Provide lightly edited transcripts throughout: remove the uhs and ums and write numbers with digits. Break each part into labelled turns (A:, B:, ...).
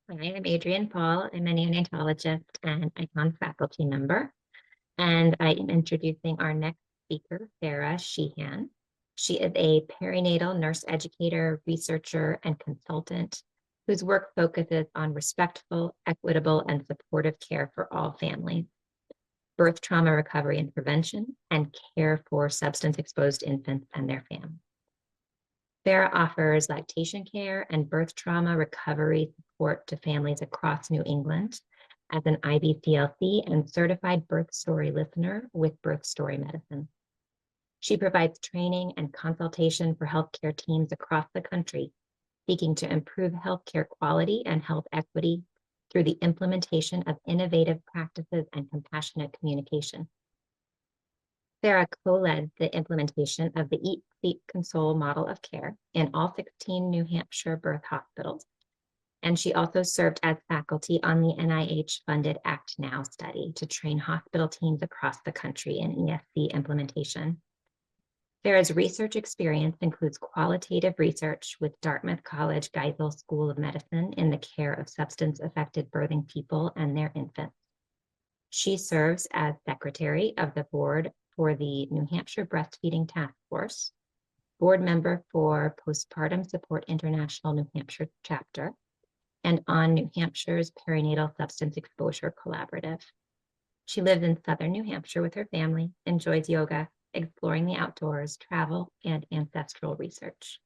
A: Hi, I'm Adrienne Paul. I'm a neonatologist and ICON faculty member, and I am introducing our next speaker, Sarah Sheehan. She is a perinatal nurse educator, researcher, and consultant whose work focuses on respectful, equitable, and supportive care for all families, birth trauma recovery and prevention, and care for substance-exposed infants and their families. Sarah offers lactation care and birth trauma recovery support to families across New England as an IBCLC and certified birth story listener with Birth Story Medicine. She provides training and consultation for healthcare teams across the country seeking to improve healthcare quality and health equity through the implementation of innovative practices and compassionate communication. Sarah co-led the implementation of the Eat, Sleep, Console model of care in all 16 New Hampshire birth hospitals, and she also served as faculty on the NIH-funded Act Now study to train hospital teams across the country in ESC implementation. Sarah's research experience includes qualitative research with Dartmouth College Geisel School of Medicine in the care of substance-affected birthing people and their infants. She serves as secretary of the board for the New Hampshire Breastfeeding Task Force, board member for Postpartum Support International New Hampshire chapter, and on New Hampshire's Perinatal Substance Exposure Collaborative. She lives in southern New Hampshire with her family, enjoys yoga, exploring the outdoors, travel, and ancestral research.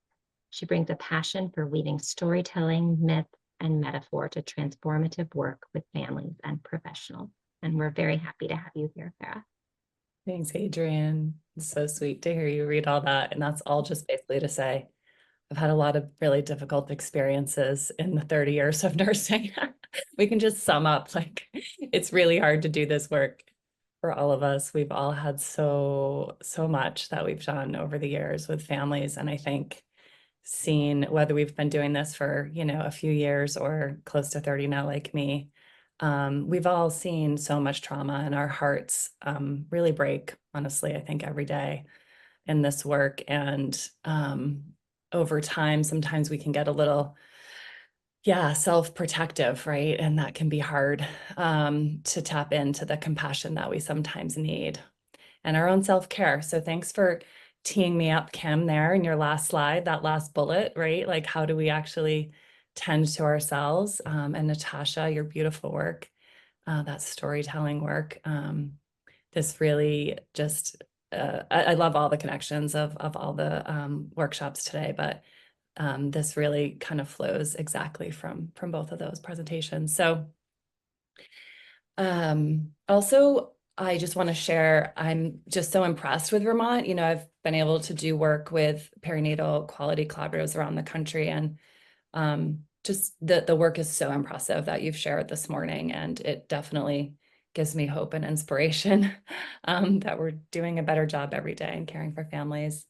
A: She brings a passion for weaving storytelling, myth, and metaphor to transformative work with families and professionals. And we're very happy to have you here, Sarah.
B: Thanks, Adrienne. It's so sweet to hear you read all that. And that's all just basically to say, I've had a lot of really difficult experiences in the 30 years of nursing. We can just sum up, like, it's really hard to do this work for all of us. We've all had so much that we've done over the years with families. And I think seeing whether we've been doing this for, a few years or close to 30 now, like me, we've all seen so much trauma, and our hearts really break, honestly, I think every day in this work. And over time, sometimes we can get a little, self-protective, right? And that can be hard to tap into the compassion that we sometimes need and our own self-care. So thanks for teeing me up, Kim, there in your last slide, that last bullet, right? Like, how do we actually tend to ourselves? And Natasha, your beautiful work, that storytelling work. This really just, I love all the connections of all the workshops today, but this really kind of flows exactly from both of those presentations. So also, I just want to share, I'm just so impressed with Vermont. I've been able to do work with perinatal quality collaboratives around the country, and just the work is so impressive that you've shared this morning, and it definitely gives me hope and inspiration that we're doing a better job every day in caring for families.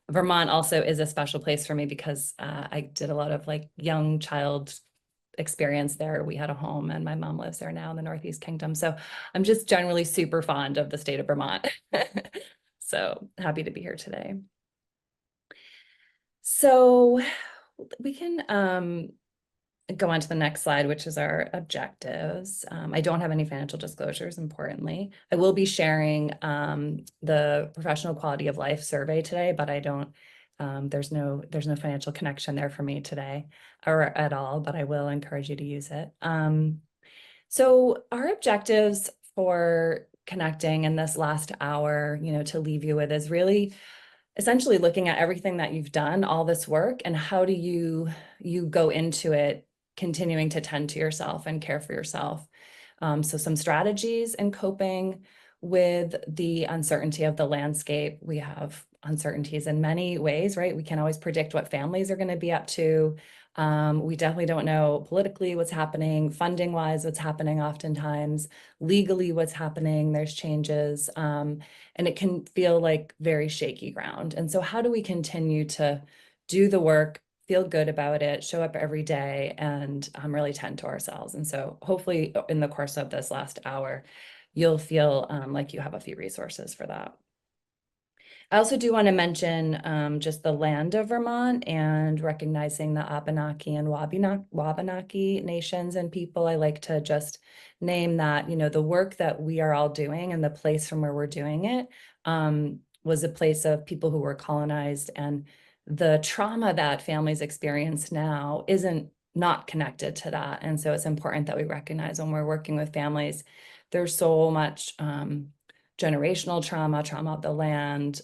B: Vermont also is a special place for me because I did a lot of like young child experience there. We had a home, and my mom lives there now in the Northeast Kingdom. So I'm just generally super fond of the state of Vermont. So happy to be here today. So we can go on to the next slide, which is our objectives. I don't have any financial disclosures, importantly. I will be sharing the professional quality of life survey today, but I don't, there's no financial connection there for me today or at all, but I will encourage you to use it. So our objectives for connecting in this last hour, to leave you with, is really essentially looking at everything that you've done, all this work, and how do you go into it continuing to tend to yourself and care for yourself. So some strategies in coping with the uncertainty of the landscape. We have uncertainties in many ways, right? We can't always predict what families are going to be up to. We definitely don't know politically what's happening, funding wise, what's happening oftentimes, legally what's happening, there's changes, and it can feel like very shaky ground. And so how do we continue to do the work, feel good about it, show up every day, and really tend to ourselves? And so hopefully in the course of this last hour, you'll feel like you have a few resources for that. I also do want to mention just the land of Vermont and recognizing the Abenaki and Wabanaki nations and people. I like to just name that, the work that we are all doing and the place from where we're doing it was a place of people who were colonized, and the trauma that families experience now isn't not connected to that. And so it's important that we recognize when we're working with families, there's so much generational trauma, trauma of the land,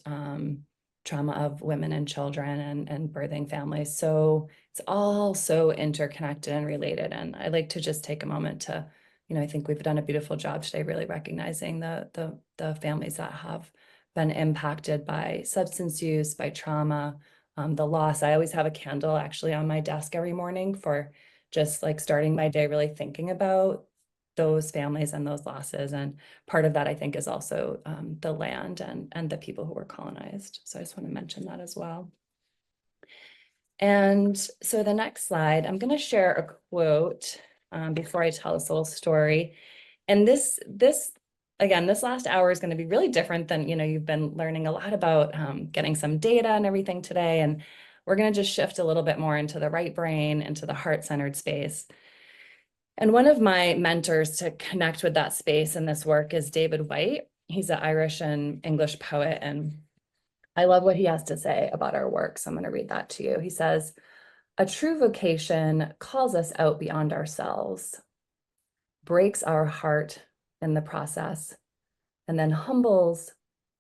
B: trauma of women and children and birthing families. So it's all so interconnected and related. And I like to just take a moment to, I think we've done a beautiful job today, really recognizing the families that have been impacted by substance use, by trauma, the loss. I always have a candle actually on my desk every morning for just like starting my day really thinking about those families and those losses. And part of that, I think, is also the land and the people who were colonized. So I just want to mention that as well. And so the next slide, I'm going to share a quote before I tell this little story. And again, this last hour is going to be really different than, you've been learning a lot about getting some data and everything today. And we're going to just shift a little bit more into the right brain, into the heart-centered space. And one of my mentors to connect with that space in this work is David Whyte. He's an Irish and English poet, and I love what he has to say about our work. So I'm going to read that to you. He says, "A true vocation calls us out beyond ourselves, breaks our heart in the process, and then humbles,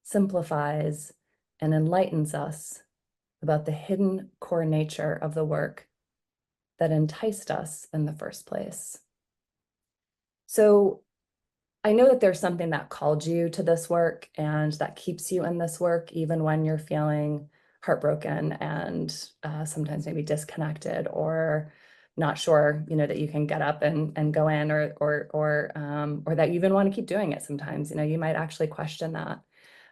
B: simplifies, and enlightens us about the hidden core nature of the work that enticed us in the first place." So I know that there's something that called you to this work and that keeps you in this work, even when you're feeling heartbroken and sometimes maybe disconnected or not sure, that you can get up and go in or that you even want to keep doing it sometimes. You might actually question that.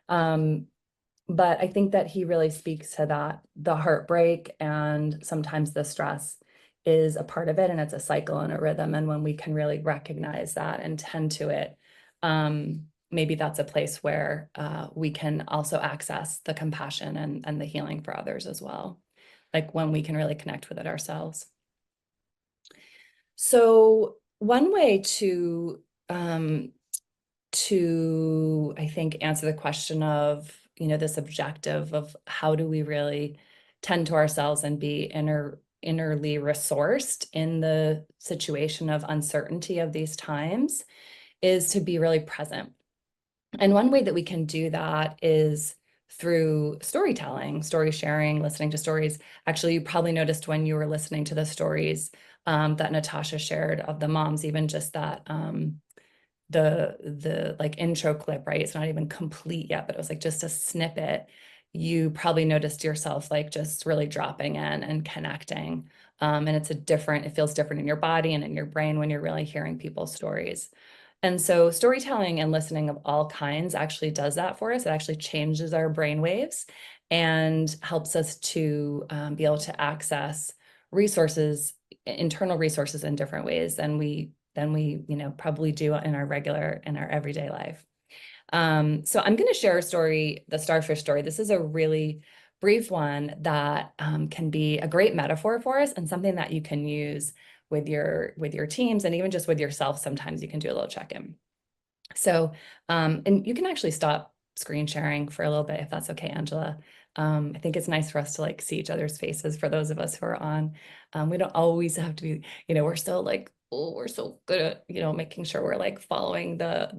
B: But I think that he really speaks to that. The heartbreak and sometimes the stress is a part of it, and it's a cycle and a rhythm. And when we can really recognize that and tend to it, maybe that's a place where we can also access the compassion and the healing for others as well, like when we can really connect with it ourselves. So one way to I think answer the question of this objective of how do we really tend to ourselves and be innerly resourced in the situation of uncertainty of these times is to be really present. And one way that we can do that is through storytelling, story sharing, listening to stories. Actually, you probably noticed when you were listening to the stories that Natasha shared of the moms, even just that the like intro clip, right? It's not even complete yet, but it was like just a snippet. You probably noticed yourself like just really dropping in and connecting. And it feels different in your body and in your brain when you're really hearing people's stories. And so storytelling and listening of all kinds actually does that for us. It actually changes our brain waves and helps us to be able to access resources, internal resources in different ways than we probably do in our everyday life. So I'm going to share a story, the starfish story. This is a really brief one that can be a great metaphor for us and something that you can use with your teams and even just with yourself. Sometimes you can do a little check-in. So, and you can actually stop screen sharing for a little bit if that's okay, Angela. I think it's nice for us to like see each other's faces for those of us who are on. We don't always have to be, we're still like, oh, we're so good at, making sure we're like following the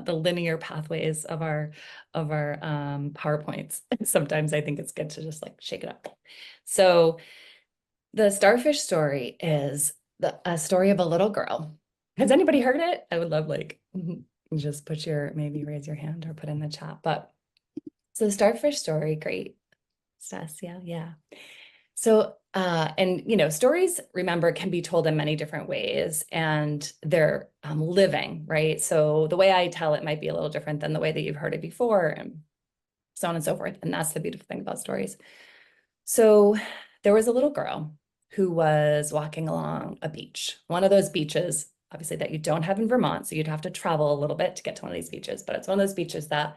B: linear pathways of our PowerPoints. Sometimes I think it's good to just like shake it up. So the starfish story is a story of a little girl. Has anybody heard it? I would love like just maybe raise your hand or put in the chat. But so the starfish story, great. Stess, yeah. So and stories, remember, can be told in many different ways, and they're living, right? So the way I tell it might be a little different than the way that you've heard it before, and so on and so forth. And that's the beautiful thing about stories. So there was a little girl who was walking along a beach, one of those beaches, obviously, that you don't have in Vermont. So you'd have to travel a little bit to get to one of these beaches, but it's one of those beaches that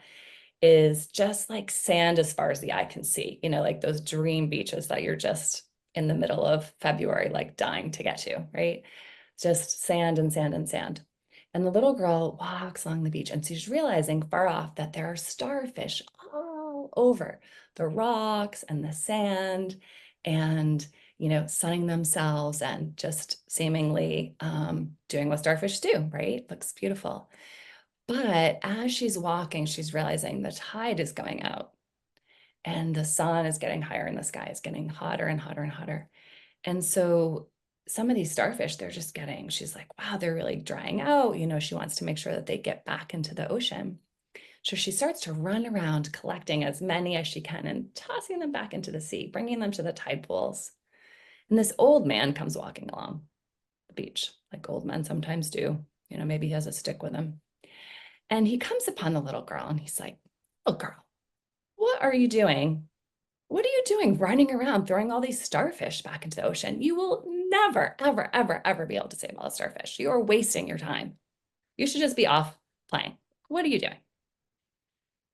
B: is just like sand as far as the eye can see, like those dream beaches that you're just in the middle of February, like dying to get to, right? Just sand and sand and sand. And the little girl walks along the beach and she's realizing far off that there are starfish all over the rocks and the sand and, sunning themselves and just seemingly doing what starfish do, right? Looks beautiful. But as she's walking, she's realizing the tide is going out and the sun is getting higher and the sky is getting hotter and hotter and hotter. And so some of these starfish, she's like, wow, they're really drying out. She wants to make sure that they get back into the ocean. So she starts to run around collecting as many as she can and tossing them back into the sea, bringing them to the tide pools. And this old man comes walking along the beach, like old men sometimes do. Maybe he has a stick with him. And he comes upon the little girl and he's like, little girl, what are you doing? What are you doing running around throwing all these starfish back into the ocean? You will never, ever, ever, ever be able to save all the starfish. You are wasting your time. You should just be off playing. What are you doing?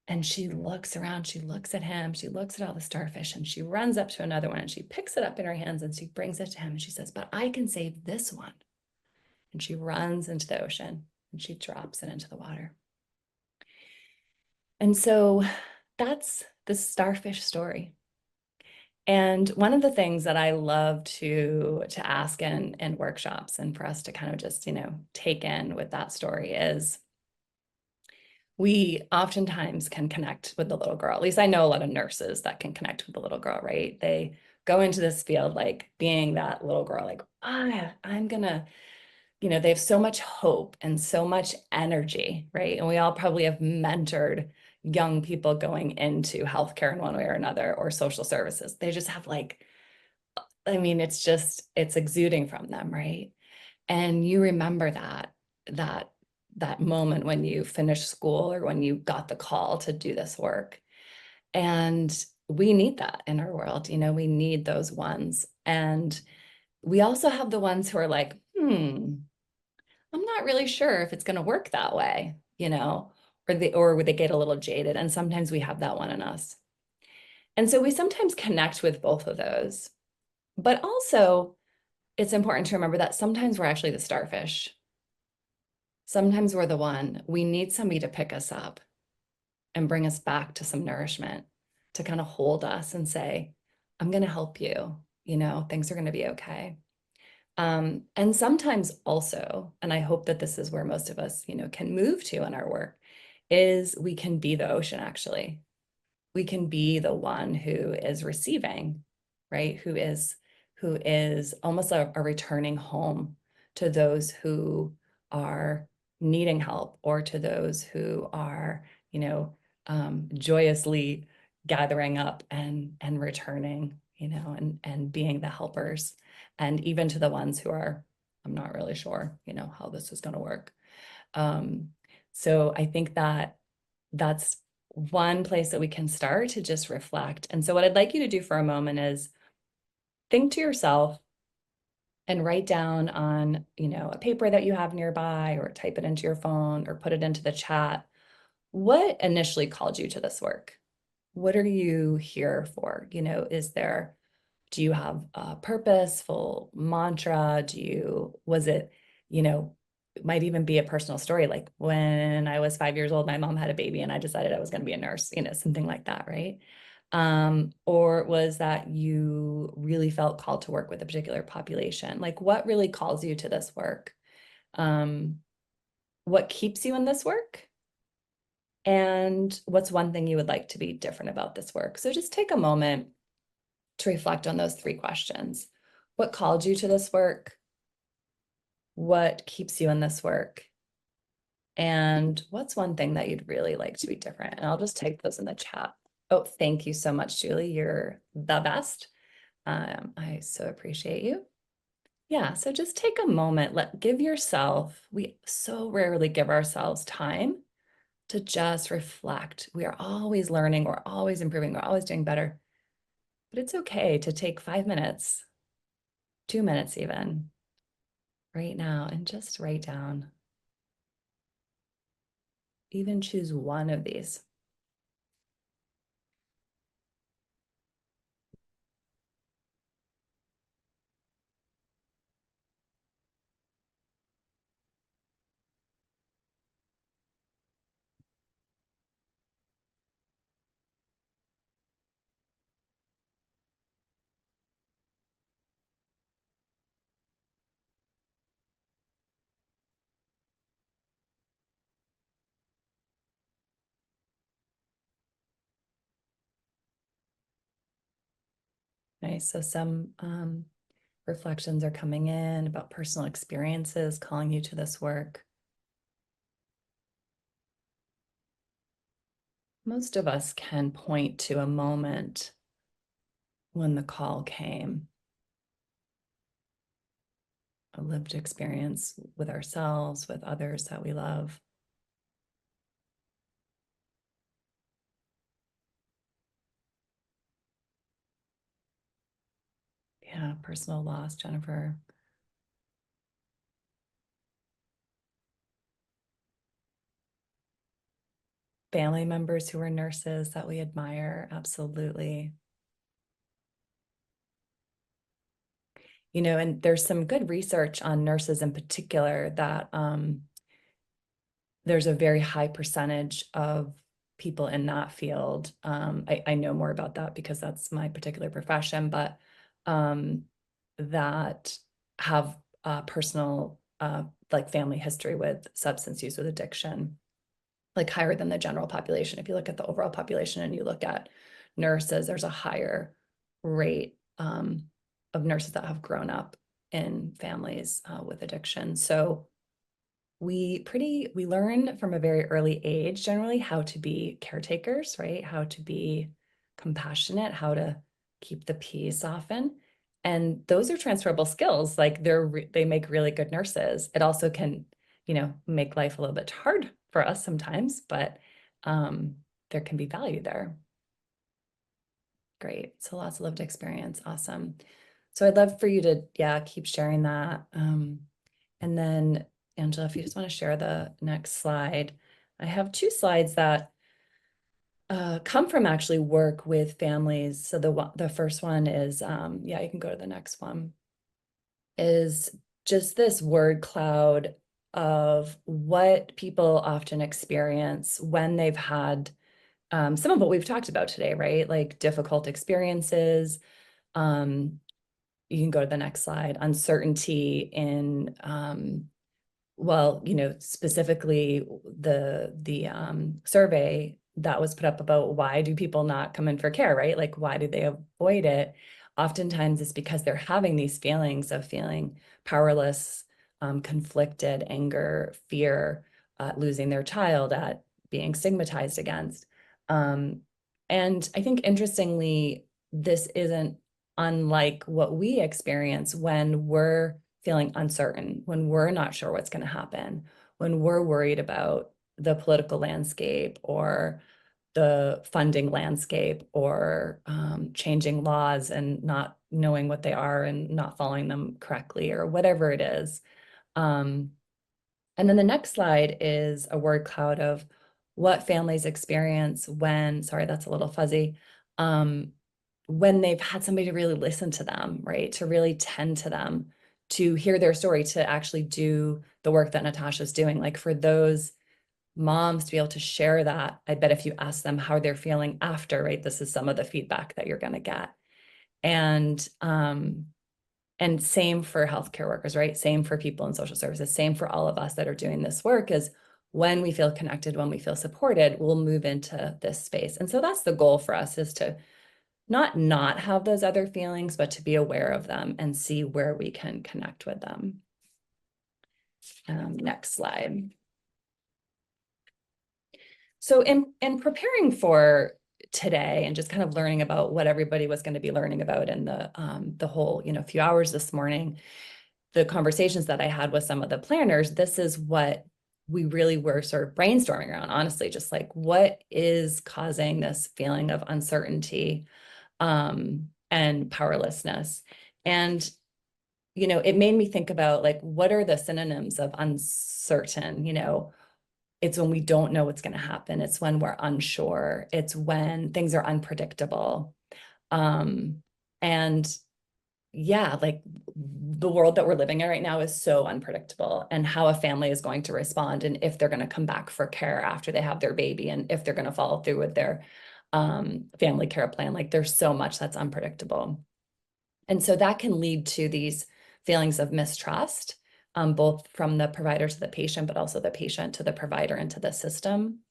B: And she looks around, she looks at him, she looks at all the starfish, and she runs up to another one and she picks it up in her hands and she brings it to him and she says, but I can save this one. And she runs into the ocean and she drops it into the water. And so that's the starfish story. And one of the things that I love to ask in workshops and for us to kind of just, take in with that story is we oftentimes can connect with the little girl. At least I know a lot of nurses that can connect with the little girl, right? They go into this field like being that little girl, like, I'm gonna, they have so much hope and so much energy, right? And we all probably have mentored young people going into healthcare in one way or another, or social services. They just have it's exuding from them, right? And you remember that that moment when you finished school or when you got the call to do this work. And we need that in our world. We need those ones. And we also have the ones who are like, I'm not really sure if it's going to work that way, or would they get a little jaded? And sometimes we have that one in us. And so we sometimes connect with both of those. But also, it's important to remember that sometimes we're actually the starfish. Sometimes we're the one. We need somebody to pick us up and bring us back to some nourishment, to kind of hold us and say, I'm going to help you. Things are going to be okay. And sometimes also, and I hope that this is where most of us, can move to in our work, is we can be the ocean, actually. We can be the one who is receiving, right? Who is almost a returning home to those who are needing help, or to those who are, joyously gathering up and returning, and being the helpers, and even to the ones who are, I'm not really sure, how this is going to work. So I think that that's one place that we can start to just reflect. And so what I'd like you to do for a moment is think to yourself and write down on, a paper that you have nearby, or type it into your phone, or put it into the chat. What initially called you to this work? What are you here for? Do you have a purposeful mantra? Was it, it might even be a personal story. Like when I was 5 years old, my mom had a baby and I decided I was going to be a nurse, something like that, right? Or was that you really felt called to work with a particular population? Like what really calls you to this work? What keeps you in this work? And what's one thing you would like to be different about this work? So just take a moment to reflect on those three questions. What called you to this work? What keeps you in this work? And what's one thing that you'd really like to be different? And I'll just type those in the chat. Oh, thank you so much, Julie. You're the best. I so appreciate you. Yeah, so just take a moment, give yourself, we so rarely give ourselves time to just reflect. We are always learning, we're always improving, we're always doing better. But it's okay to take 5 minutes, 2 minutes even, right now, and just write down. Even choose one of these. Nice. So some reflections are coming in about personal experiences calling you to this work. Most of us can point to a moment when the call came, a lived experience with ourselves, with others that we love. Yeah, personal loss, Jennifer. Family members who are nurses that we admire, absolutely. You know, and there's some good research on nurses in particular that there's a very high percentage of people in that field. I know more about that because that's my particular profession, but that have personal like family history with substance use, with addiction, like higher than the general population. If you look at the overall population and you look at nurses, there's a higher rate of nurses that have grown up in families with addiction. So we learn from a very early age generally how to be caretakers, right? How to be compassionate, how to keep the peace often. And those are transferable skills. Like they make really good nurses. It also can, you know, make life a little bit hard for us sometimes, but there can be value there. Great. So lots of lived experience. Awesome. So I'd love for you to, yeah, keep sharing that. And then Angela, if you just want to share the next slide. I have two slides that come from actually work with families. So the first one is, yeah, you can go to the next one, is just this word cloud of what people often experience when they've had some of what we've talked about today, right? Like difficult experiences. You can go to the next slide. Uncertainty in well, you know, specifically the survey that was put up about why do people not come in for care, right? Like, why do they avoid it? Oftentimes it's because they're having these feelings of feeling powerless, conflicted, anger, fear, losing their child, at being stigmatized against. Um, and I think interestingly, this isn't unlike what we experience when we're feeling uncertain, when we're not sure what's going to happen, when we're worried about the political landscape or the funding landscape or changing laws and not knowing what they are and not following them correctly or whatever it is. And then the next slide is a word cloud of what families experience when, sorry, that's a little fuzzy, when they've had somebody to really listen to them, right? To really tend to them, to hear their story, to actually do the work that Natasha's doing. Like for those moms to be able to share that, I bet if you ask them how they're feeling after, right? This is some of the feedback that you're going to get. And same for healthcare workers, right? Same for people in social services, same for all of us that are doing this work is when we feel connected, when we feel supported, we'll move into this space. And so that's the goal for us, is to not have those other feelings, but to be aware of them and see where we can connect with them. Next slide. So in preparing for today and just kind of learning about what everybody was going to be learning about in the whole, you know, few hours this morning, the conversations that I had with some of the planners, this is what we really were sort of brainstorming around, honestly, just like what is causing this feeling of uncertainty and powerlessness. And, you know, it made me think about like, what are the synonyms of uncertain? You know, it's when we don't know what's going to happen. It's when we're unsure. It's when things are unpredictable. And yeah, like the world that we're living in right now is so unpredictable, and how a family is going to respond, and if they're going to come back for care after they have their baby, and if they're going to follow through with their family care plan. Like there's so much that's unpredictable. And so that can lead to these feelings of mistrust, both from the provider to the patient, but also the patient to the provider and to the system,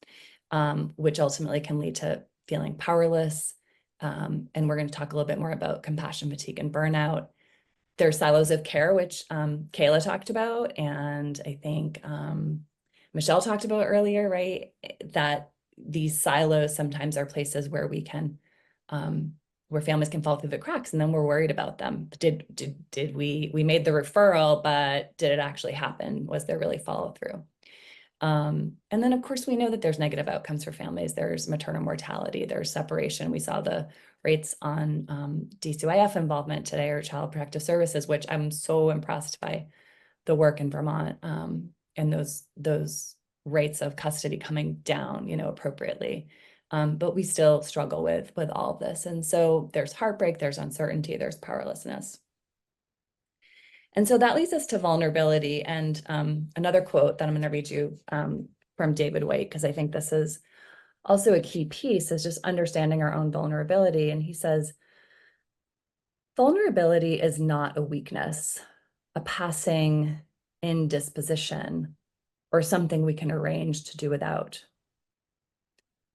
B: which ultimately can lead to feeling powerless, and we're going to talk a little bit more about compassion fatigue and burnout. There's silos of care, which Kayla talked about, and I think Michelle talked about earlier, right? That these silos sometimes are places where we can, where families can fall through the cracks, and then we're worried about them. Did we made the referral, but did it actually happen? Was there really follow through? And then of course we know that there's negative outcomes for families. There's maternal mortality, there's separation. We saw the rates on DCYF involvement today, or Child Protective Services, which I'm so impressed by the work in Vermont, and those rates of custody coming down, appropriately. But we still struggle with all of this. And so there's heartbreak, there's uncertainty, there's powerlessness. And so that leads us to vulnerability. And another quote that I'm going to read you from David White, because I think this is also a key piece, is just understanding our own vulnerability. And he says, vulnerability is not a weakness, a passing indisposition, or something we can arrange to do without.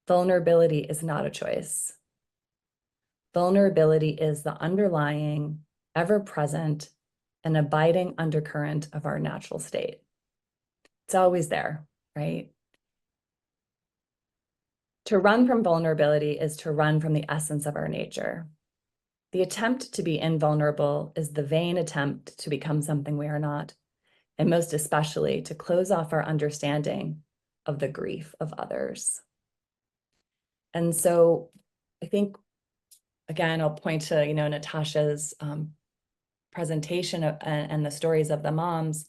B: Vulnerability is not a choice. Vulnerability is the underlying, ever-present, an abiding undercurrent of our natural state. It's always there, right? To run from vulnerability is to run from the essence of our nature. The attempt to be invulnerable is the vain attempt to become something we are not, and most especially to close off our understanding of the grief of others. And so I think, again, I'll point to, Natasha's presentation and the stories of the moms.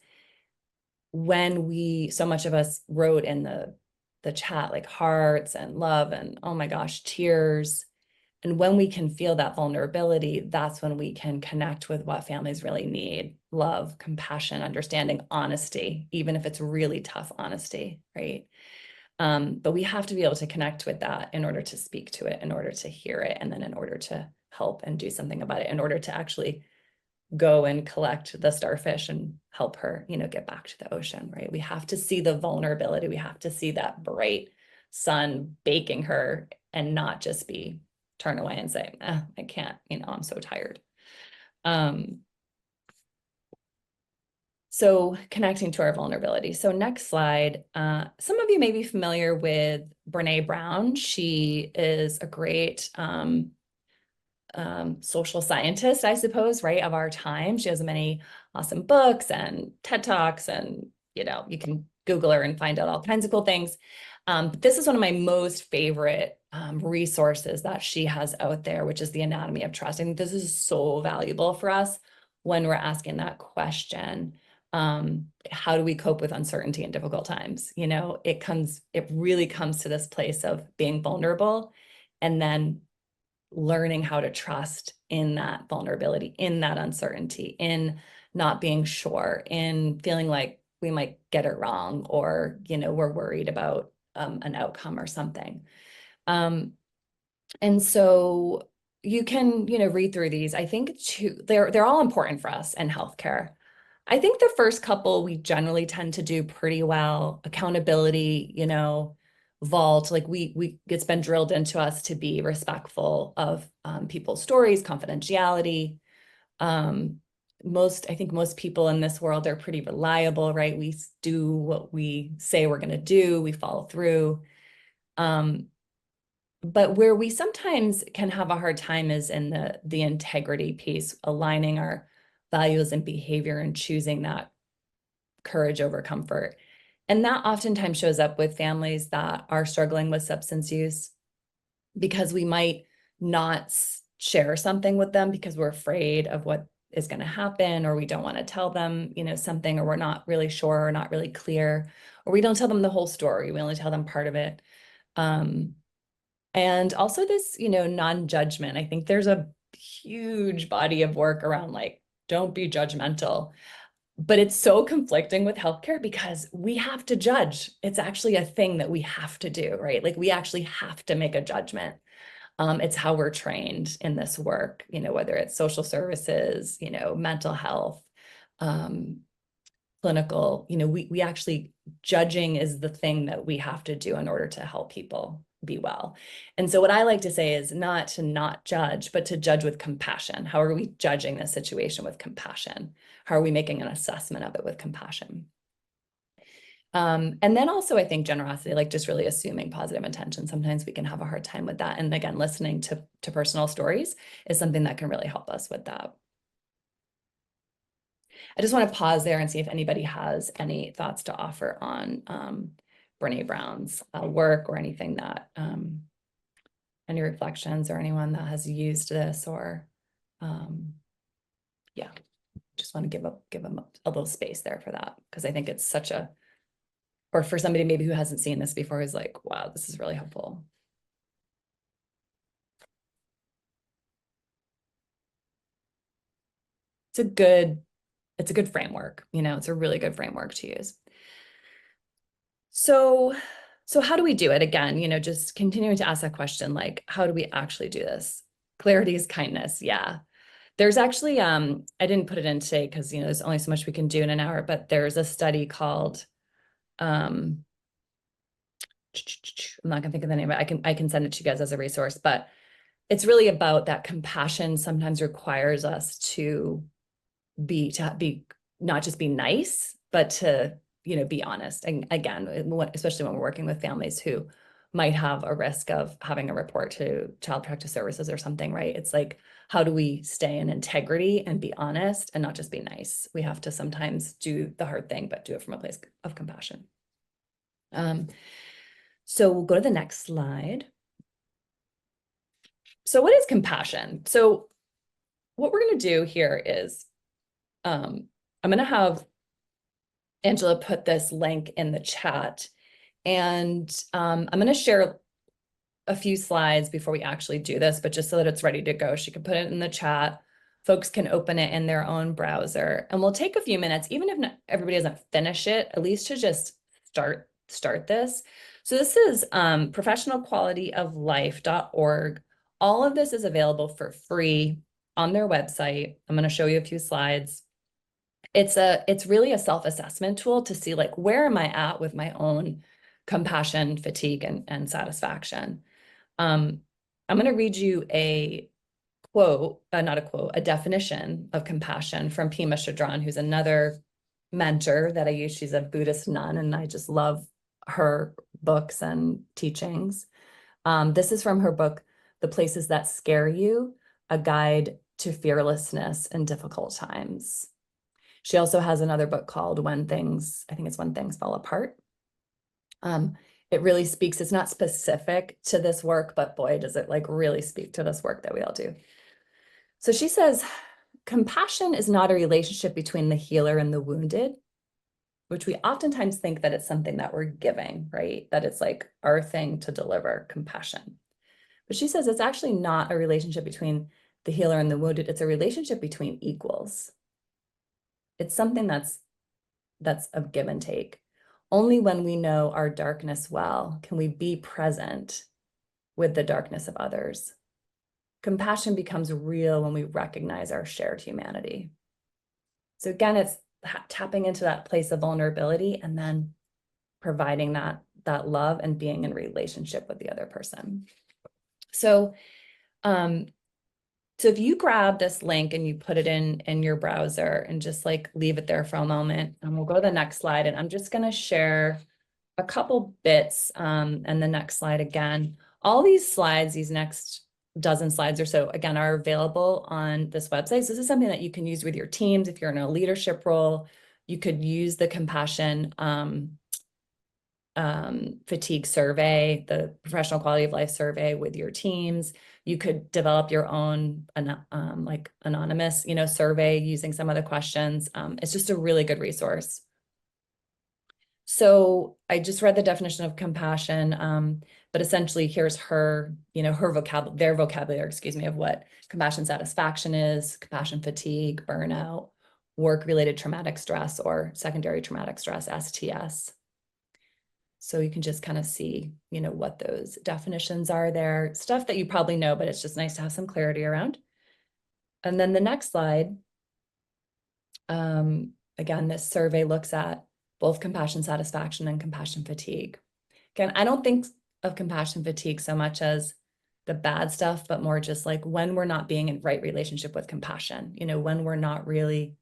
B: When so much of us wrote in the chat, like hearts and love and, oh my gosh, tears. And when we can feel that vulnerability, that's when we can connect with what families really need: love, compassion, understanding, honesty, even if it's really tough honesty, right? But we have to be able to connect with that in order to speak to it, in order to hear it, and then in order to help and do something about it, in order to actually go and collect the starfish and help her, get back to the ocean, right? We have to see the vulnerability. We have to see that bright sun baking her, and not just be turn away and say, I can't, I'm so tired. So connecting to our vulnerability. So next slide. Some of you may be familiar with Brene Brown. She is a great social scientist, I suppose, right, of our time. She has many awesome books and TED Talks, and you can Google her and find out all kinds of cool things. But this is one of my most favorite resources that she has out there, which is The Anatomy of Trust. I think this is so valuable for us when we're asking that question. How do we cope with uncertainty in difficult times? It really comes to this place of being vulnerable, and then learning how to trust in that vulnerability, in that uncertainty, in not being sure, in feeling like we might get it wrong, or, we're worried about an outcome or something. And so you can, read through these. I think they're all important for us in healthcare. I think the first couple we generally tend to do pretty well. Accountability, vault, like it's been drilled into us to be respectful of people's stories, confidentiality. I think most people in this world are pretty reliable, right? We do what we say we're going to do, we follow through. But where we sometimes can have a hard time is in the integrity piece, aligning our values and behavior and choosing that courage over comfort. And that oftentimes shows up with families that are struggling with substance use, because we might not share something with them because we're afraid of what is going to happen, or we don't want to tell them, something, or we're not really sure, or not really clear, or we don't tell them the whole story. We only tell them part of it. And also this, non-judgment. I think there's a huge body of work around, like, don't be judgmental. But it's so conflicting with healthcare because we have to judge. It's actually a thing that we have to do, right? Like, we actually have to make a judgment. It's how we're trained in this work, whether it's social services, mental health, clinical, we actually, judging is the thing that we have to do in order to help people. be well. And so what I like to say is not to not judge, but to judge with compassion. How are we judging this situation with compassion? How are we making an assessment of it with compassion? And then also I think generosity, like just really assuming positive intention. Sometimes we can have a hard time with that. And again, listening to personal stories is something that can really help us with that. I just want to pause there and see if anybody has any thoughts to offer on Brene Brown's work, or anything that, any reflections, or anyone that has used this, or yeah, just want to give them a little space there for that, because I think it's such a, or for somebody maybe who hasn't seen this before is like, wow, this is really helpful. It's a good framework, it's a really good framework to use. So how do we do it? Again, just continuing to ask that question, like, how do we actually do this? Clarity is kindness. Yeah. There's actually, I didn't put it in today because, there's only so much we can do in an hour, but there's a study called, I'm not gonna think of the name, but I can send it to you guys as a resource, but it's really about that compassion sometimes requires us to be not just be nice, but to, be honest. And again, especially when we're working with families who might have a risk of having a report to Child Protective Services or something, right? It's like, how do we stay in integrity and be honest and not just be nice? We have to sometimes do the hard thing, but do it from a place of compassion. So we'll go to the next slide. So what is compassion? So what we're going to do here is, I'm going to have Angela put this link in the chat, and I'm going to share a few slides before we actually do this, but just so that it's ready to go, she can put it in the chat. Folks can open it in their own browser, and we'll take a few minutes, even if everybody doesn't finish it, at least to just start this. So this is professionalqualityoflife.org. All of this is available for free on their website. I'm going to show you a few slides. It's really a self-assessment tool to see, like, where am I at with my own compassion, fatigue, and satisfaction. I'm going to read you a quote, not a quote, a definition of compassion from Pema Chodron, who's another mentor that I use. She's a Buddhist nun, and I just love her books and teachings. This is from her book, The Places That Scare You, A Guide to Fearlessness in Difficult Times. She also has another book called When Things Fall Apart. It really speaks, it's not specific to this work, but boy, does it like really speak to this work that we all do. So she says, compassion is not a relationship between the healer and the wounded, which we oftentimes think that it's something that we're giving, right? That it's like our thing to deliver compassion. But she says it's actually not a relationship between the healer and the wounded. It's a relationship between equals. It's something that's a give and take. Only when we know our darkness well can we be present with the darkness of others. Compassion becomes real when we recognize our shared humanity. So again, it's tapping into that place of vulnerability and then providing that love and being in relationship with the other person. So, so if you grab this link and you put it in your browser and just like leave it there for a moment, and we'll go to the next slide, and I'm just going to share a couple bits, and the next slide again. All these slides, these next dozen slides or so, again, are available on this website. So this is something that you can use with your teams. If you're in a leadership role, you could use the compassion fatigue survey, the professional quality of life survey with your teams. You could develop your own like anonymous, survey using some of the questions. It's just a really good resource. So I just read the definition of compassion, but essentially here's her, their vocabulary, of what compassion satisfaction is, compassion fatigue, burnout, work-related traumatic stress, or secondary traumatic stress, STS. So you can just kind of see, what those definitions are there, stuff that you probably know, but it's just nice to have some clarity around. And then the next slide, again, this survey looks at both compassion satisfaction and compassion fatigue. Again, I don't think of compassion fatigue so much as the bad stuff, but more just like when we're not being in right relationship with compassion, when we're not really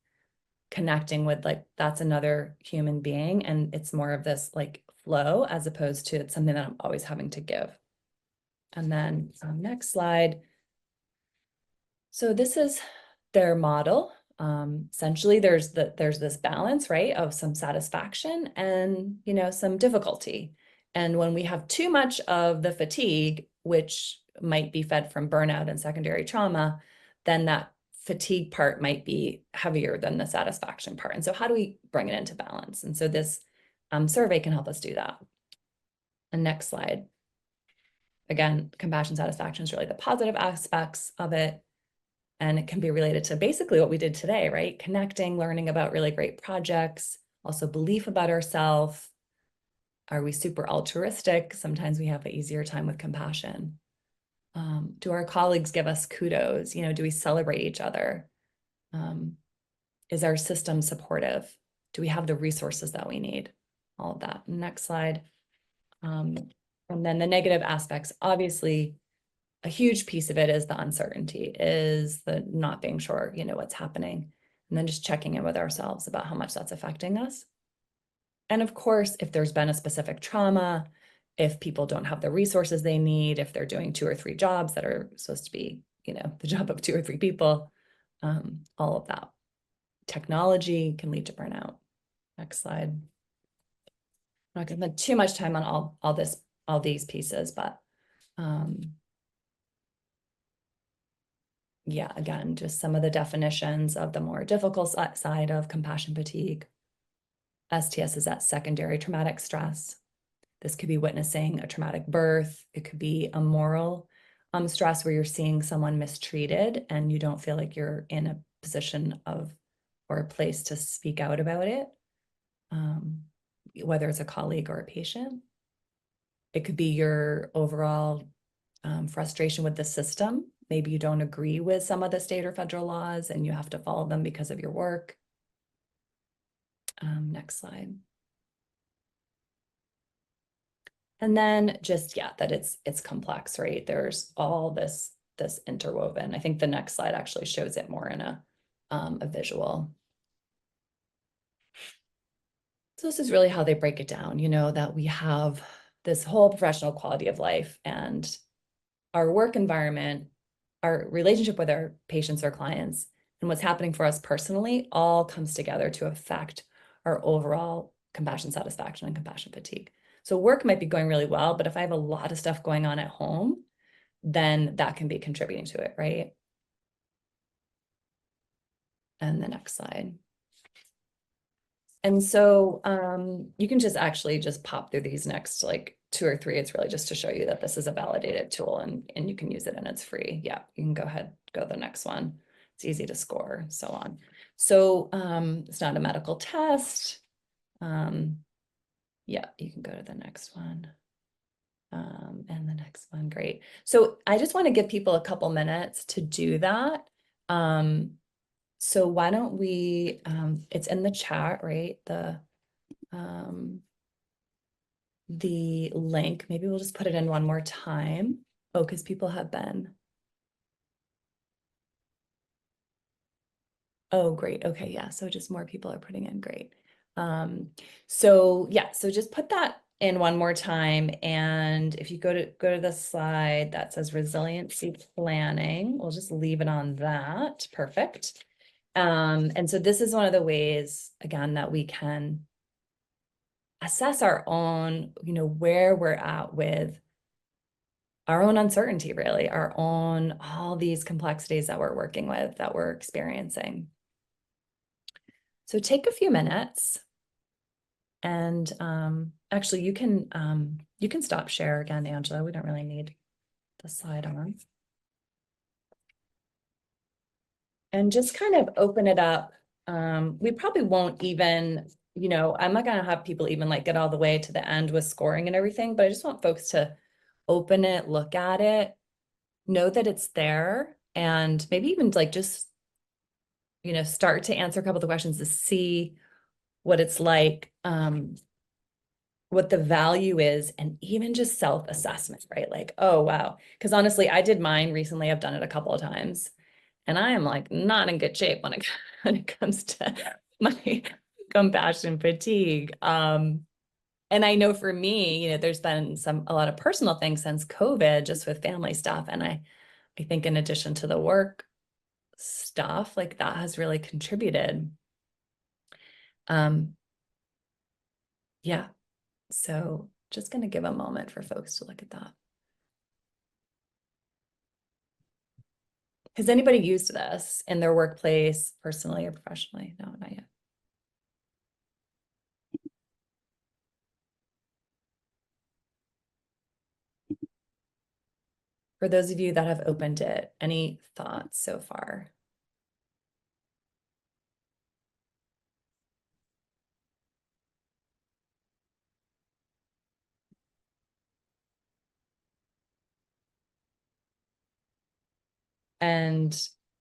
B: connecting with like, that's another human being. And it's more of this like flow as opposed to it's something that I'm always having to give. And then next slide. So this is their model. Essentially, there's this balance, right, of some satisfaction and some difficulty. And when we have too much of the fatigue, which might be fed from burnout and secondary trauma, then that fatigue part might be heavier than the satisfaction part. And so how do we bring it into balance? And so this survey can help us do that. And next slide. Again, compassion satisfaction is really the positive aspects of it. And it can be related to basically what we did today, right? Connecting, learning about really great projects, also belief about ourselves. Are we super altruistic? Sometimes we have an easier time with compassion. Do our colleagues give us kudos? Do we celebrate each other? Is our system supportive? Do we have the resources that we need? All of that. Next slide. And then the negative aspects, obviously, a huge piece of it is the uncertainty, is the not being sure, what's happening, and then just checking in with ourselves about how much that's affecting us. And of course, if there's been a specific trauma, if people don't have the resources they need, if they're doing 2 or 3 jobs that are supposed to be, the job of 2 or 3 people, all of that. Technology can lead to burnout. Next slide. I'm not going to spend too much time on all these pieces, but yeah, again, just some of the definitions of the more difficult side of compassion fatigue. STS is that secondary traumatic stress. This could be witnessing a traumatic birth. It could be a moral stress where you're seeing someone mistreated and you don't feel like you're in a position of or a place to speak out about it, whether it's a colleague or a patient. It could be your overall frustration with the system. Maybe you don't agree with some of the state or federal laws and you have to follow them because of your work. Next slide. And then just, yeah, that it's complex, right? There's all this interwoven. I think the next slide actually shows it more in a visual. So this is really how they break it down, that we have this whole professional quality of life and our work environment, our relationship with our patients or clients, and what's happening for us personally all comes together to affect our overall compassion satisfaction and compassion fatigue. So work might be going really well, but if I have a lot of stuff going on at home, then that can be contributing to it, right? And the next slide. And so you can just actually just pop through these next like 2 or 3. It's really just to show you that this is a validated tool and you can use it and it's free. Yeah, you can go ahead, go to the next one. It's easy to score, so on. So it's not a medical test. Yeah, you can go to the next one. And the next one, great. So I just want to give people a couple minutes to do that. So why don't we, it's in the chat, right? The link, maybe we'll just put it in one more time. Oh, because people have been. Oh, great. Okay, yeah. So just more people are putting in, great. So yeah, so just put that in one more time. And if you go to the slide that says resiliency planning, we'll just leave it on that. Perfect. And so this is one of the ways, again, that we can assess our own, where we're at with our own uncertainty, really, our own, all these complexities that we're working with, that we're experiencing. So take a few minutes and actually you can stop share again, Angela. We don't really need the slide on. And just kind of open it up. We probably won't even, I'm not going to have people even like get all the way to the end with scoring and everything, but I just want folks to open it, look at it, know that it's there, and maybe even like just, start to answer a couple of the questions to see what it's like. what the value is, and even just self-assessment, right? Like, oh, wow. Because honestly, I did mine recently. I've done it a couple of times, and I am like not in good shape when it, when it comes to my compassion fatigue. And I know for me, there's been a lot of personal things since COVID, just with family stuff. And I think in addition to the work stuff, like that has really contributed. Um, yeah. So just going to give a moment for folks to look at that. Has anybody used this in their workplace, personally or professionally? No, not yet. For those of you that have opened it, any thoughts so far? And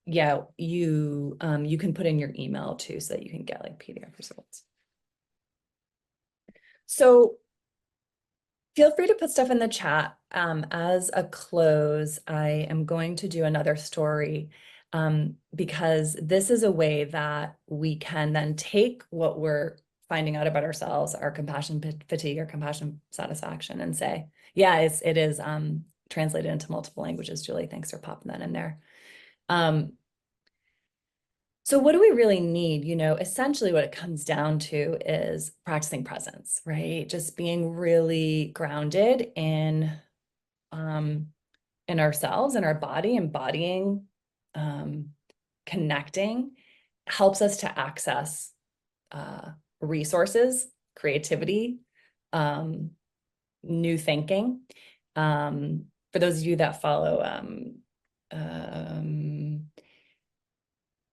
B: yeah, you can put in your email too, so that you can get like PDF results. So feel free to put stuff in the chat. As a close, I am going to do another story because this is a way that we can then take what we're finding out about ourselves, our compassion fatigue, our compassion satisfaction, and say, yeah, it is translated into multiple languages. Julie, thanks for popping that in there. So what do we really need? Essentially what it comes down to is practicing presence, right? Just being really grounded in ourselves and our body, embodying, connecting, helps us to access resources, creativity, new thinking. For those of you that follow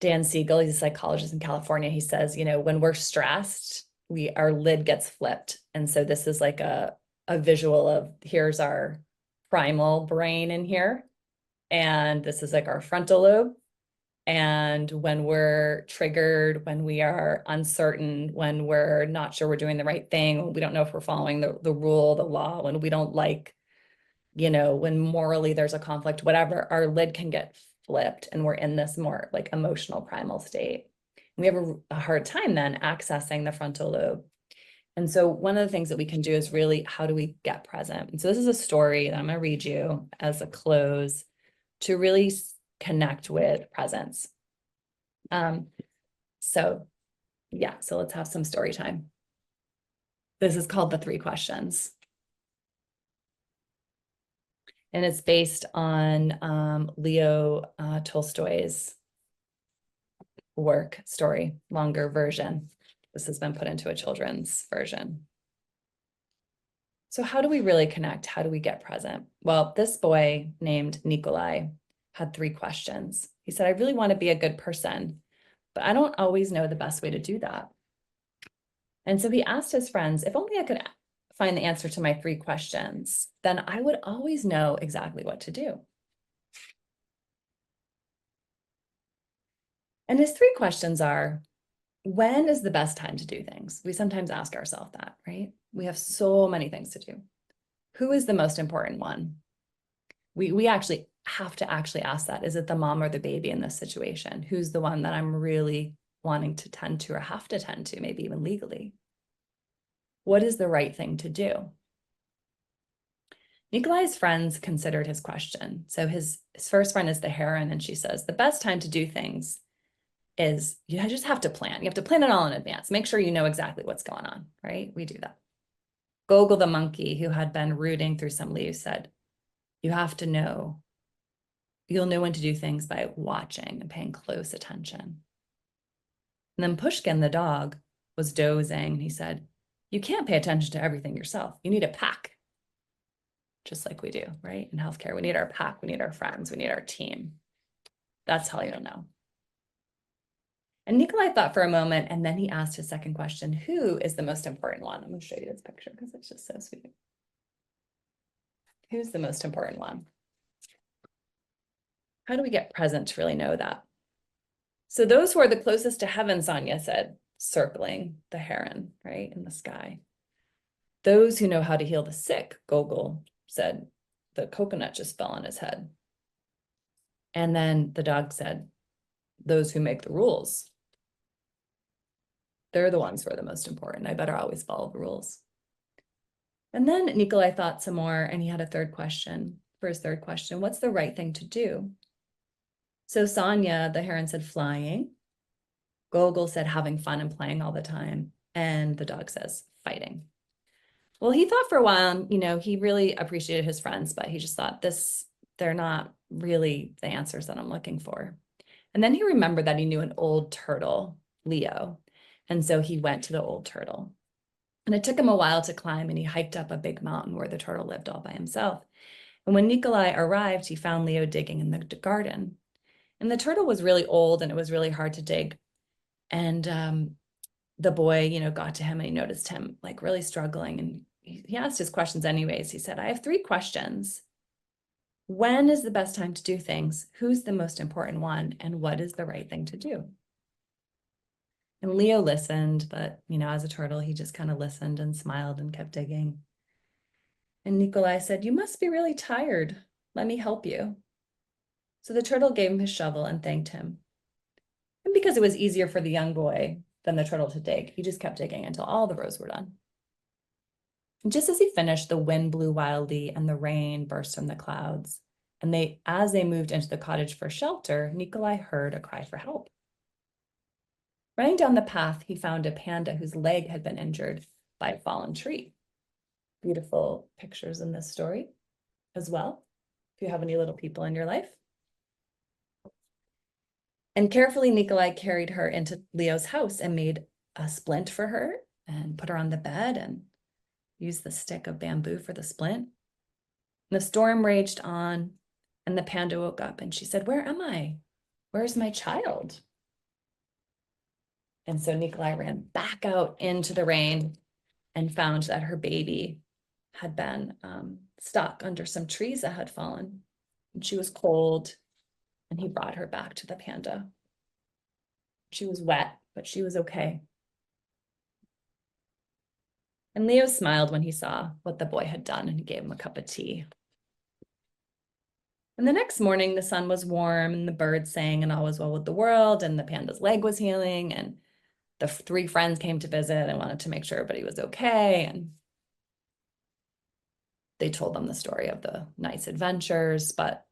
B: Dan Siegel, he's a psychologist in California. He says, when we're stressed, our lid gets flipped. And so this is like a visual of here's our primal brain in here. And this is like our frontal lobe. And when we're triggered, when we are uncertain, when we're not sure we're doing the right thing, we don't know if we're following the rule, the law, when we don't like, when morally there's a conflict, whatever, our lid can get flipped and we're in this more like emotional primal state. We have a hard time then accessing the frontal lobe. And so one of the things that we can do is really, how do we get present? And so this is a story that I'm going to read you as a close to really connect with presence. So yeah, so let's have some story time. This is called The Three Questions. And it's based on Leo Tolstoy's work story, longer version. This has been put into a children's version. So how do we really connect? How do we get present? Well, this boy named Nikolai had 3 questions. He said, I really want to be a good person, but I don't always know the best way to do that. And so he asked his friends, if only I could find the answer to my 3 questions, then I would always know exactly what to do. And his 3 questions are, when is the best time to do things? We sometimes ask ourselves that, right? We have so many things to do. Who is the most important one? We actually have to ask that. Is it the mom or the baby in this situation? Who's the one that I'm really wanting to tend to or have to tend to, maybe even legally? What is the right thing to do? Nikolai's friends considered his question. So his first friend is the heron, and she says, the best time to do things is you just have to plan. You have to plan it all in advance. Make sure you know exactly what's going on, right? We do that. Gogol the monkey, who had been rooting through some leaves, said, you have to know. You'll know when to do things by watching and paying close attention. And then Pushkin, the dog, was dozing. He said, you can't pay attention to everything yourself. You need a pack, just like we do, right? In healthcare, we need our pack, we need our friends, we need our team. That's how you'll know. And Nikolai thought for a moment, and then he asked his second question, who is the most important one? I'm going to show you this picture because it's just so sweet. Who's the most important one? How do we get present to really know that? So those who are the closest to heaven, Sonia said, circling the heron, right, in the sky. Those who know how to heal the sick, Gogol said, the coconut just fell on his head. And then the dog said, those who make the rules, they're the ones who are the most important. I better always follow the rules. And then Nikolai thought some more, and he had a third question. For his third question, what's the right thing to do? So Sonia, the heron, said flying. Gogol said having fun and playing all the time. And the dog says fighting. Well, he thought for a while, he really appreciated his friends, but he just thought they're not really the answers that I'm looking for. And then he remembered that he knew an old turtle, Leo. And so he went to the old turtle. And it took him a while to climb, and he hiked up a big mountain where the turtle lived all by himself. And when Nikolai arrived, he found Leo digging in the garden. And the turtle was really old, and it was really hard to dig. And the boy, got to him, and he noticed him like really struggling. And he asked his questions anyways. He said, I have 3 questions. When is the best time to do things? Who's the most important one? And what is the right thing to do? And Leo listened, but, as a turtle, he just kind of listened and smiled and kept digging. And Nikolai said, you must be really tired. Let me help you. So the turtle gave him his shovel and thanked him. And because it was easier for the young boy than the turtle to dig, he just kept digging until all the rows were done. And just as he finished, the wind blew wildly and the rain burst from the clouds. And as they moved into the cottage for shelter, Nikolai heard a cry for help. Running down the path, he found a panda whose leg had been injured by a fallen tree. Beautiful pictures in this story as well, if you have any little people in your life. And carefully, Nikolai carried her into Leo's house and made a splint for her and put her on the bed and used the stick of bamboo for the splint. And the storm raged on, and the panda woke up and she said, where am I? Where's my child? And so Nikolai ran back out into the rain and found that her baby had been stuck under some trees that had fallen. And she was cold, and he brought her back to the panda. She was wet, but she was okay. And Leo smiled when he saw what the boy had done, and he gave him a cup of tea. And the next morning, the sun was warm, and the birds sang, and all was well with the world, and the panda's leg was healing, and the 3 friends came to visit and wanted to make sure everybody was okay. And they told them the story of the nice adventures, but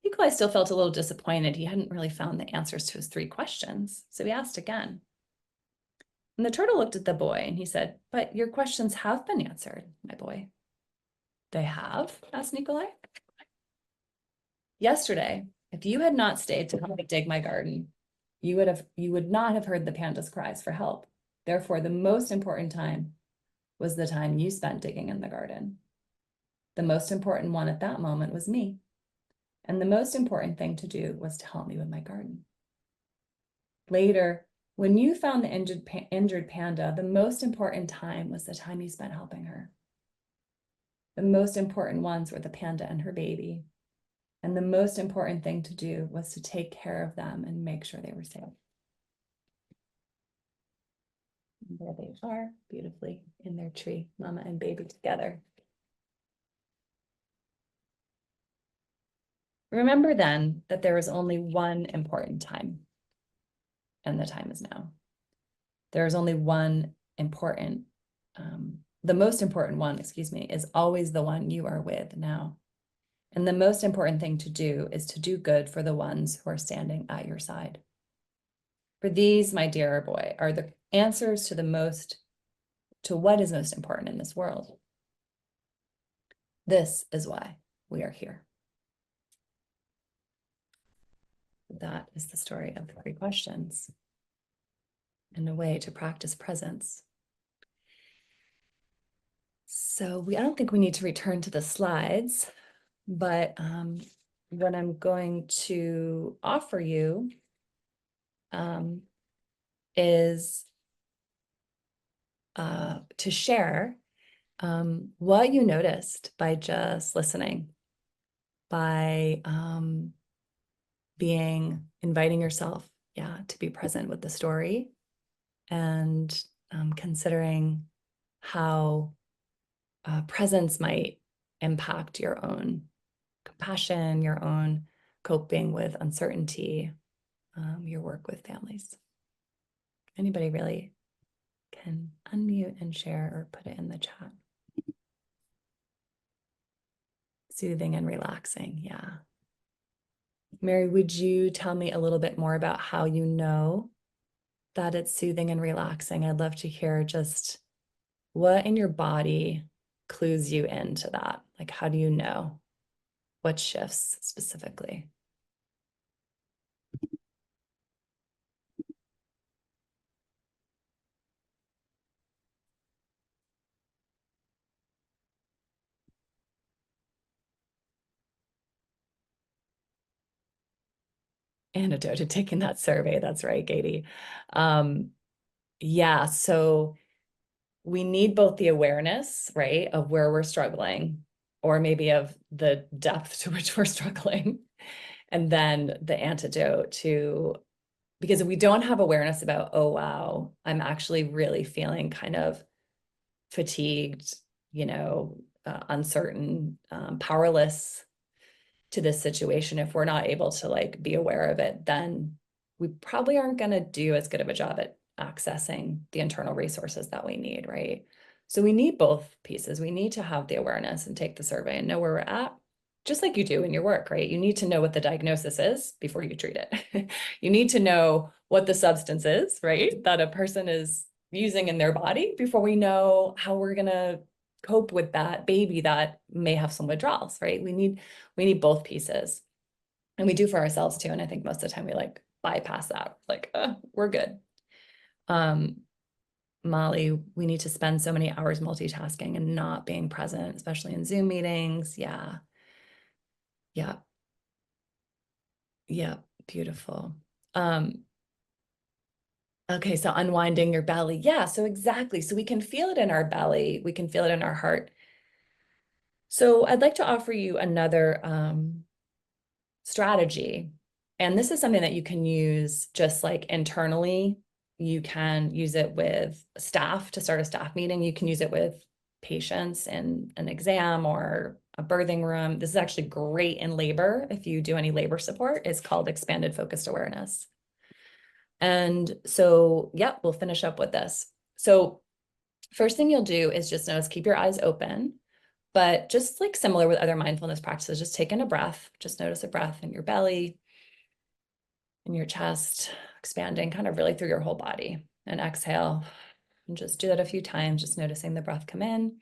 B: Nikolai still felt a little disappointed. He hadn't really found the answers to his 3 questions. So he asked again. And the turtle looked at the boy and he said, but your questions have been answered, my boy. They have? Asked Nikolai. Yesterday, if you had not stayed to help me dig my garden, you would not have heard the panda's cries for help. Therefore, the most important time was the time you spent digging in the garden. The most important one at that moment was me. And the most important thing to do was to help me with my garden. Later, when you found the injured panda, the most important time was the time you spent helping her. The most important ones were the panda and her baby. And the most important thing to do was to take care of them and make sure they were safe. And there they are, beautifully in their tree, mama and baby together. Remember then that there is only one important time, and the time is now. There is only one important, the most important one, is always the one you are with now. And the most important thing to do is to do good for the ones who are standing at your side. For these, my dear boy, are the answers to what is most important in this world. This is why we are here. That is the story of the 3 questions and a way to practice presence. So I don't think we need to return to the slides, but what I'm going to offer you is to share what you noticed by just listening, by inviting yourself, to be present with the story and considering how presence might impact your own compassion, your own coping with uncertainty, your work with families. Anybody really can unmute and share or put it in the chat. Soothing and relaxing, yeah. Mary, would you tell me a little bit more about how you know that it's soothing and relaxing? I'd love to hear just what in your body clues you into that. Like, how do you know what shifts specifically? Antidote to taking that survey. That's right, Katie. Yeah, so we need both the awareness, right, of where we're struggling, or maybe of the depth to which we're struggling, and then the antidote to, because if we don't have awareness about, oh, wow, I'm actually really feeling kind of fatigued, uncertain, powerless to this situation, if we're not able to like be aware of it, then we probably aren't going to do as good of a job at accessing the internal resources that we need, right? So we need both pieces. We need to have the awareness and take the survey and know where we're at, just like you do in your work, right? You need to know what the diagnosis is before you treat it. You need to know what the substance is, right, that a person is using in their body before we know how we're going to cope with that baby that may have some withdrawals, right? We need both pieces, and we do for ourselves too. And I think most of the time we like bypass that, like, we're good. Molly, we need to spend so many hours multitasking and not being present, especially in Zoom meetings. Yeah. Yeah. Yeah. Beautiful. Okay. So unwinding your belly. Yeah. So exactly. So we can feel it in our belly. We can feel it in our heart. So I'd like to offer you another, strategy. And this is something that you can use just like internally. You can use it with staff to start a staff meeting. You can use it with patients in an exam or a birthing room. This is actually great in labor. If you do any labor support, it's called expanded focused awareness. And so, yeah, we'll finish up with this. So first thing you'll do is just notice, keep your eyes open. But just like similar with other mindfulness practices, just take in a breath, just notice a breath in your belly, in your chest, expanding kind of really through your whole body, and exhale. And just do that a few times, just noticing the breath come in.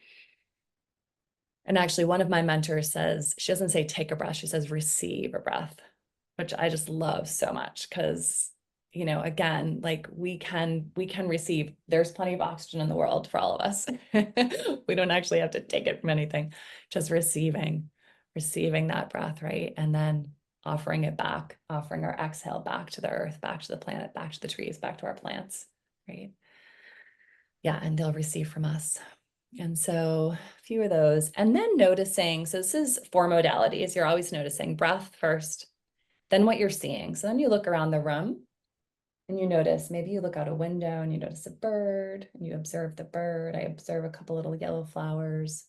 B: And actually, one of my mentors says, she doesn't say take a breath, she says receive a breath, which I just love so much because, again, like we can receive, there's plenty of oxygen in the world for all of us. We don't actually have to take it from anything, just receiving that breath, right? And then offering it back, offering our exhale back to the earth, back to the planet, back to the trees, back to our plants, right? Yeah, and they'll receive from us. And so a few of those, and then noticing, so this is 4 modalities. You're always noticing breath first, then what you're seeing. So then you look around the room and you notice, maybe you look out a window and you notice a bird and you observe the bird. I observe a couple little yellow flowers.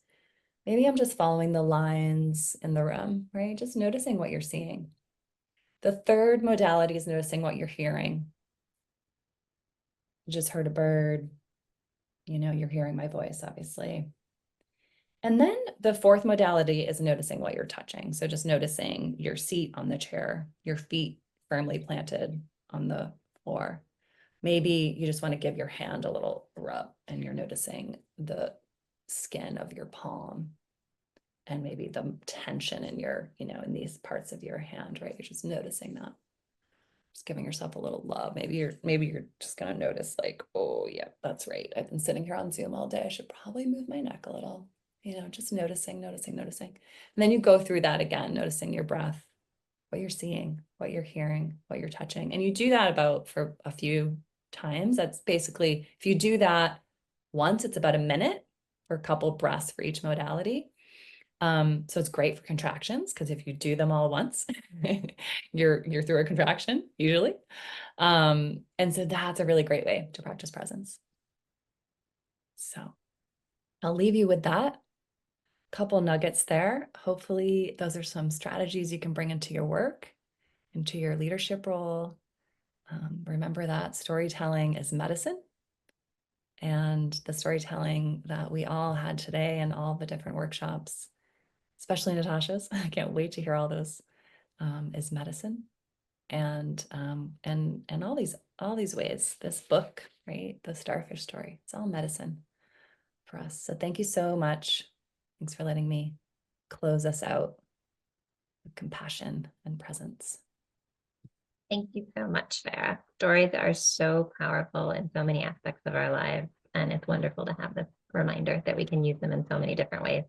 B: Maybe I'm just following the lines in the room, right? Just noticing what you're seeing. The third modality is noticing what you're hearing. You just heard a bird, you're hearing my voice, obviously. And then the fourth modality is noticing what you're touching. So just noticing your seat on the chair, your feet firmly planted on the floor. Maybe you just want to give your hand a little rub and you're noticing the skin of your palm and maybe the tension in your, in these parts of your hand, right? You're just noticing that. Just giving yourself a little love. Maybe you're just gonna notice like, oh yeah, that's right. I've been sitting here on Zoom all day. I should probably move my neck a little, just noticing. And then you go through that again, noticing your breath, what you're seeing, what you're hearing, what you're touching. And you do that about for a few times. That's basically, if you do that once, it's about a minute for a couple breaths for each modality. So it's great for contractions because if you do them all once, you're through a contraction usually. And so that's a really great way to practice presence. So I'll leave you with that. Couple nuggets there. Hopefully, those are some strategies you can bring into your work, into your leadership role. Remember that storytelling is medicine. And the storytelling that we all had today and all the different workshops, especially Natasha's, I can't wait to hear all those, is medicine. And all these ways, this book, right? The starfish story, it's all medicine for us. So thank you so much. Thanks for letting me close us out with compassion and presence.
A: Thank you so much, Sarah. Stories are so powerful in so many aspects of our lives, and it's wonderful to have this reminder that we can use them in so many different ways.